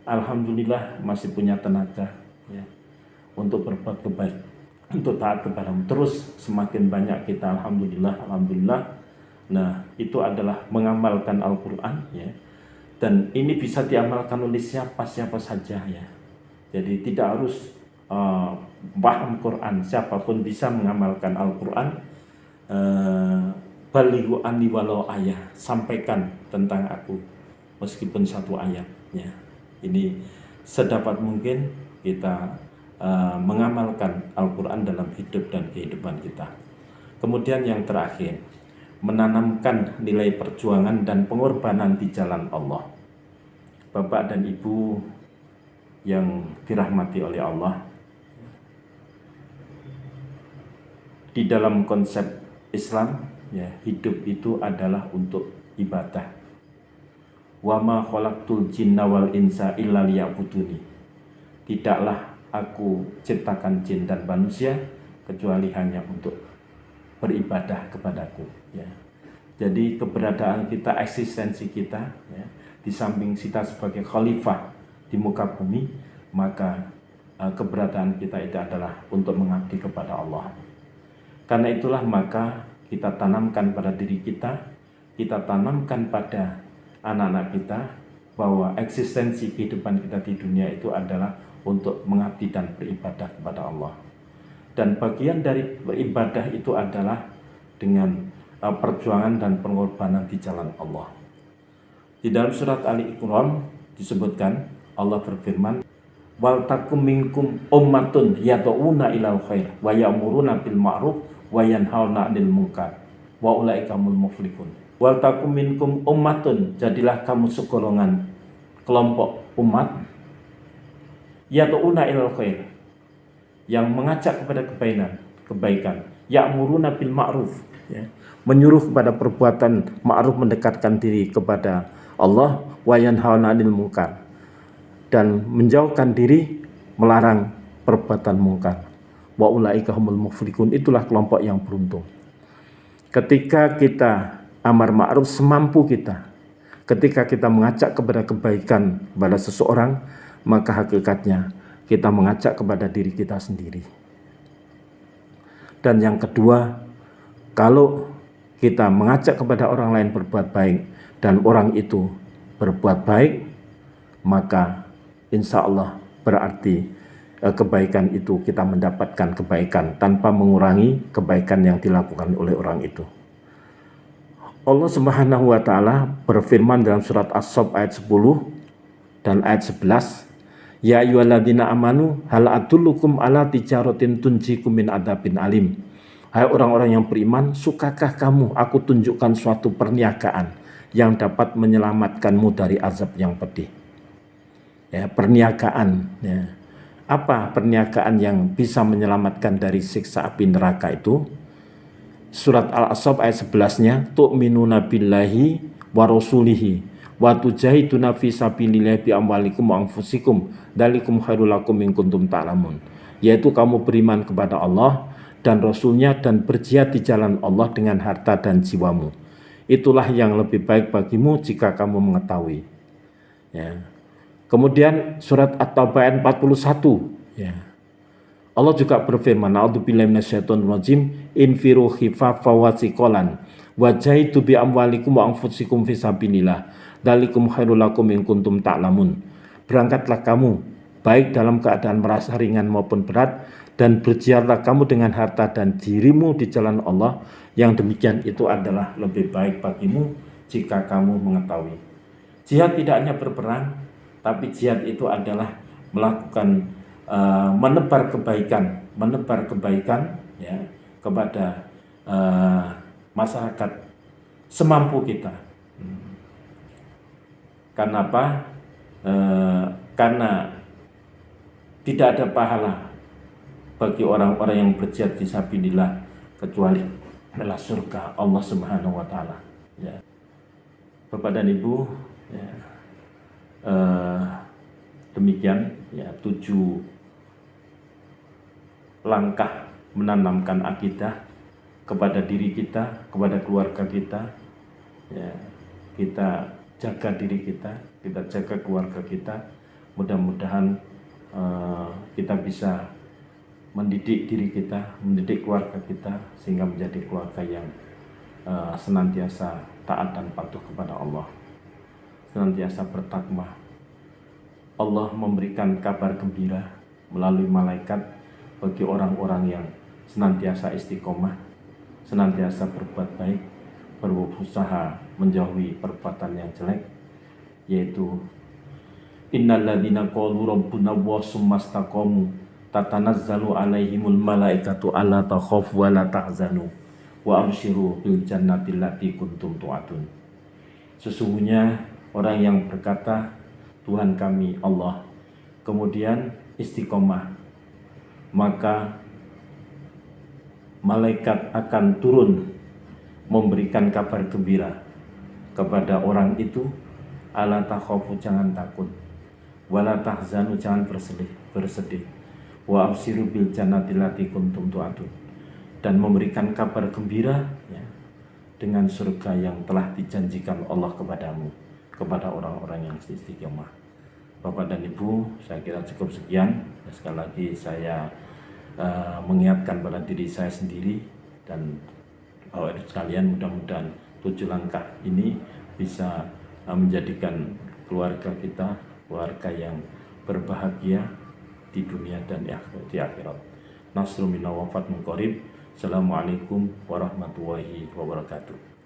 Alhamdulillah masih punya tenaga, ya, untuk berbuat kebaikan, untuk taat kepadamu. Terus semakin banyak kita alhamdulillah. Nah, itu adalah mengamalkan Al-Quran, ya. Dan ini bisa diamalkan oleh siapa saja, ya. Jadi tidak harus paham Quran, siapapun bisa mengamalkan Al-Quran. Balighu anni walau ayat, sampaikan tentang aku meskipun satu ayat, ya. Ini sedapat mungkin kita mengamalkan Al-Quran dalam hidup dan kehidupan kita. Kemudian yang terakhir, menanamkan nilai perjuangan dan pengorbanan di jalan Allah. Bapak dan Ibu yang dirahmati oleh Allah, di dalam konsep Islam, ya, hidup itu adalah untuk ibadah. Wa ma khalaqtul jinna wal insa illa liya'buduni. Tidaklah aku ciptakan jin dan manusia kecuali hanya untuk beribadah kepadaku, ya. Jadi keberadaan kita, eksistensi kita, ya, di samping kita sebagai khalifah di muka bumi, maka keberadaan kita itu adalah untuk mengabdi kepada Allah. Karena itulah maka kita tanamkan pada diri kita tanamkan pada anak-anak kita bahwa eksistensi kehidupan kita di dunia itu adalah untuk mengabdi dan beribadah kepada Allah. Dan bagian dari beribadah itu adalah dengan perjuangan dan pengorbanan di jalan Allah. Di dalam surat Ali Imran disebutkan, Allah berfirman, wal takum minkum ummatun yad'una ilal khair wa ya'muruna bil ma'ruf wa yanhauna 'anil munkar wa ulaika humul muflihun. Wal takum minkum ummatun, jadilah kamu segolongan kelompok umat, yad'una ilal khair, yang mengajak kepada kebaikan, ya'muruna bil ma'ruf, ya, menyuruh kepada perbuatan ma'ruf, mendekatkan diri kepada Allah, wa yanhauna 'anil munkar, dan menjauhkan diri melarang perbuatan mungkar. Wa ulaika humul muflihun, itulah kelompok yang beruntung. Ketika kita amar ma'ruf semampu kita, ketika kita mengajak kepada kebaikan kepada seseorang, maka hakikatnya kita mengajak kepada diri kita sendiri. Dan yang kedua, kalau kita mengajak kepada orang lain berbuat baik dan orang itu berbuat baik, maka insya Allah berarti kebaikan itu kita mendapatkan kebaikan tanpa mengurangi kebaikan yang dilakukan oleh orang itu. Allah Subhanahu wa taala berfirman dalam surat As-Saff ayat 10 dan ayat 11, ya ayyuhalladzina amanu hal adullukum ala tijaratin tunjikum min adzabin alim. Hai orang-orang yang beriman, sukakah kamu aku tunjukkan suatu perniagaan yang dapat menyelamatkanmu dari azab yang pedih? Ya, perniagaan, ya. Apa perniagaan yang bisa menyelamatkan dari siksa api neraka itu? Surat Al-Asab ayat 11-nya, tu'minuna billahi wa rasulihi wa tujahiduna fi sabilillahi bi amwalikum wa anfusikum dzalikum khairul lakum in kuntum ta'lamun. Yaitu kamu beriman kepada Allah dan Rasulnya dan berjihad di jalan Allah dengan harta dan jiwamu. Itulah yang lebih baik bagimu jika kamu mengetahui. Ya. Kemudian surat At-Taubah ayat 41, ya. Allah juga berfirman, a'udzubillahi minasyaitonir rajim, infiru khifafan wa thiqalan wajahidu bi amwalikum wa anfusikum fi sabilillah dzalikum khairul lakum in kuntum ta'lamun. Berangkatlah kamu baik dalam keadaan merasa ringan maupun berat, dan berjihadlah kamu dengan harta dan dirimu di jalan Allah, yang demikian itu adalah lebih baik bagimu jika kamu mengetahui. Jihad tidak hanya berperang, tapi jihad itu adalah melakukan menebar kebaikan ya, kepada masyarakat semampu kita. Karena apa? Karena tidak ada pahala bagi orang-orang yang berjihad fisabilillah kecuali adalah surga Allah Subhanahu wa taala. Ya. Bapak dan Ibu, ya, demikian ya 7 langkah menanamkan akidah kepada diri kita, kepada keluarga kita. Ya, kita jaga diri kita jaga keluarga kita. Mudah-mudahan kita bisa mendidik diri kita, mendidik keluarga kita sehingga menjadi keluarga yang senantiasa taat dan patuh kepada Allah, senantiasa bertakwa. Allah memberikan kabar gembira melalui malaikat bagi orang-orang yang senantiasa istiqomah, senantiasa berbuat baik, berusaha menjauhi perbuatan yang jelek, yaitu innalladzina qalu rabbuna wa summastaqamu tatanazzalu alaihimul malaikatu alla takhafu wa la tahzanu wa abshiru bil jannati allati kuntum tu'adun. Sesungguhnya orang yang berkata Tuhan kami Allah, kemudian istiqomah, maka malaikat akan turun memberikan kabar gembira kepada orang itu, ala takhafu, jangan takut, wala tahzanu, jangan bersedih, wa absiru bil jannati allati kuntum tu'adun, dan memberikan kabar gembira ya, dengan surga yang telah dijanjikan Allah kepadamu, kepada orang-orang yang istiqomah. Bapak dan Ibu, saya kira cukup sekian. Sekali lagi saya mengingatkan pada diri saya sendiri dan Bapak Ibu sekalian, mudah-mudahan 7 langkah ini bisa menjadikan keluarga kita keluarga yang berbahagia di dunia dan di akhirat. Nasrun minna wa fatmun qarib. Assalamualaikum warahmatullahi wabarakatuh.